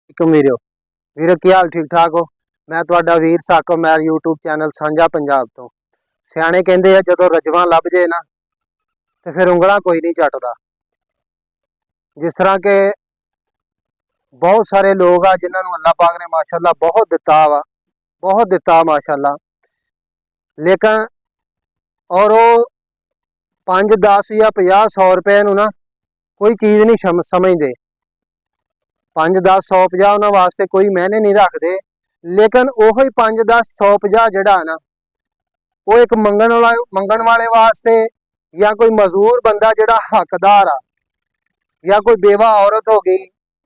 ਵੀਰੋ ਵੀਰੋ ਕੀ ਹਾਲ ठीक ठाक हो। मैं तुहाडा वीर साको मैं यूट्यूब चैनल साझा पंजाब तो। सियाणे कहंदे आ जदों रजवा लभ जे ना ते फिर उंगलां कोई नहीं चटदा। जिस तरह के बहुत सारे लोग आ जिन्हां नूं अल्लाह पाक ने माशाअल्लाह बहुत दिता माशाअल्लाह, लेकिन और वो 5 10 या 50 100 रुपए नूं ना कोई चीज़ नहीं समझते। 5 10 100 50 उन्हां वास्ते कोई मैंने नहीं रखते, लेकिन ओही 5 10 100 50 जिहड़ा ना वो एक मंगण वाले वास्ते या कोई मजदूर बंदा जिहड़ा हकदार आ, या कोई बेवा औरत हो गई,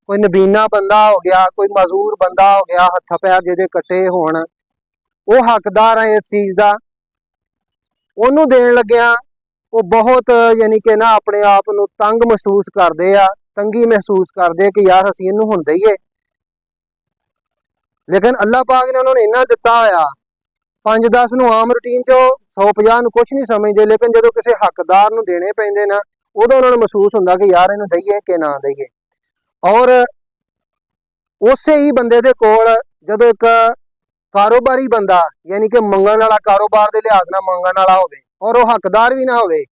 कोई नबीना बंदा हो गया, कोई मजदूर बंदा हो गया, हथ पैर जिहदे कट्टे होण, वो हकदार है इस चीज़ का। उन्होंने देन लग्या वो बहुत यानी कि ना अपने आप को तंग महसूस करते आ, तंगी महसूस करते कि यार असीं इहनूं हुण दईए। लेकिन अल्लाह पाक ने उन्होंने इन्ना दिता होया, 5 10 नूं आम रूटीन चो 100 50 नूं कुछ नहीं समझते, लेकिन जदों किसी हकदार नूं देने पैंदे ना उदों उन्होंने महसूस हुंदा कि यार इहनूं दईए कि ना दईए। और उसे ही बंदे दे कोल जदों एक कारोबारी बंदा यानी कि मंगण वाला, कारोबार के लिहाज नाल मंगण वाला होवे और वो हकदार भी ना होवे,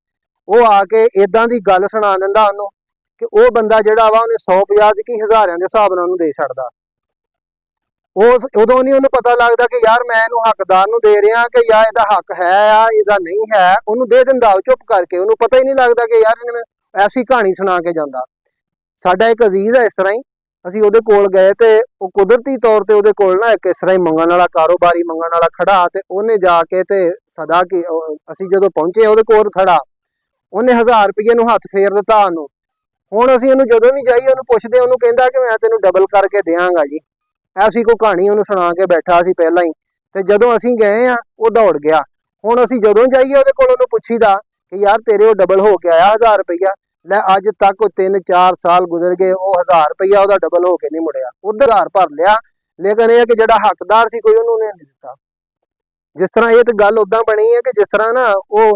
वो आके इदां दी गल सुना दिंदा उहनूं कि वो बंदा जिहड़ा वा उहने 100 50 की हज़ारां दे हिसाब नाल उहनूं दे छड्डदा। उदों नहीं उहनूं पता लगदा कि यार मैं इहनूं हकदार नूं दे रिहा कि या इहदा हक है या इहदा नहीं है, उहनूं दे दिंदा चुप करके। उहनूं पता ही नहीं लगदा कि यार इहने ऐसी कहानी सुना के जांदा। साडा एक अजीज है इस तरह ही, असीं उहदे कोल गए ते वो कुदरती तौर ते उहदे कोल ना एक इस तरह ही मंगण वाला, कारोबारी मंगण वाला खड़ा, ते उहने जाके ते सदा कि असीं जदों पहुंचे उहदे कोल खड़ा, उहने 1000 रुपये नूं हत्थ फेर दिता उहनूं। हुण असीं उहनूं जदों भी जाईए उहनूं पुछदे, उहनूं कहंदा कि मैं तैनूं डबल करके देवांगा जी। ऐसी कोई कहानी उहनूं सुना के बैठा सी पहलां ही, ते जदों असीं गए आ वो दौड़ गया। हुण असीं जदों जाईए उहदे कोल उहनूं पुछीदा कि यार तेरे वो डबल हो के आया 1000 रुपया। लै अज तक 3 4 साल गुजर गए, वो 1000 रुपया उहदा डबल हो के नहीं मुड़िया। उधर 1000 भर लिया, लेकिन यह कि जिहड़ा हकदार सी कोई उहनूं नहीं दिता। जिस तरह ये तो गल उदां बनी है कि जिस तरह ना वो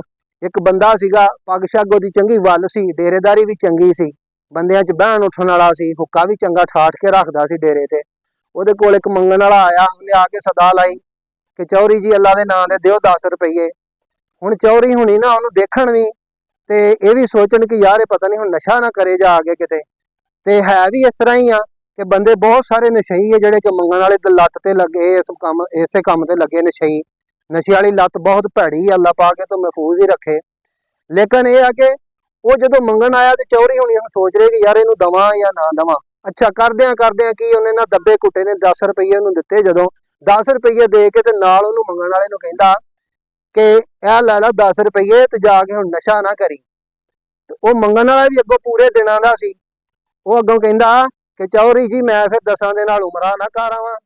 एक बंदा सीगा, पग शग ओहदी चंगी वल सी, डेरेदारी भी चंगी सी, बंदियां च बहन उठण वाला सी, हुक्का भी चंगा ठाठ के रखदा सी डेरे ते। ਉਹਦੇ ਕੋਲ एक मंगण वाला आया, उन्हें आके सदा लाई कि चौधरी जी अल्लाह के नां दे दिओ 10 रुपये। हुण चौधरी हुणी ना उहनूं देखण भी ते ये भी सोचण कि यार ये पता नहीं हुण नशा ना करे जा आगे किते। ते है भी इस तरह ही आ कि बंदे बहुत सारे नशई है जिहड़े कि मंगण वाले दी लत्त ते लगे, इसे काम ते लगे नशई। नशे वाली लत्त बहुत भैड़ी, अल्लाह पाक तो महफूज ही रखे। लेकिन यह है कि वो जदों मंगण आया तो चौधरी हुणी सोच रहे कि यार इहनूं दवां या ना दवां। अच्छा करदियां की उन्हें ना दब्बे कुटे ने 10 रुपये उन्होंने दिते। जदों 10 रुपये दे के ते नाल उहनूं मंगण वाले नूं कहंदा कि ए लै ला 10 रुपये ते जाके हुण नशा ना करी। वो मंगण वाला भी अगों पूरे दिनां दा सी, वो अगों कहंदा कि चौधरी जी मैं फिर 10 दे नाल उमरा ना कर आवां।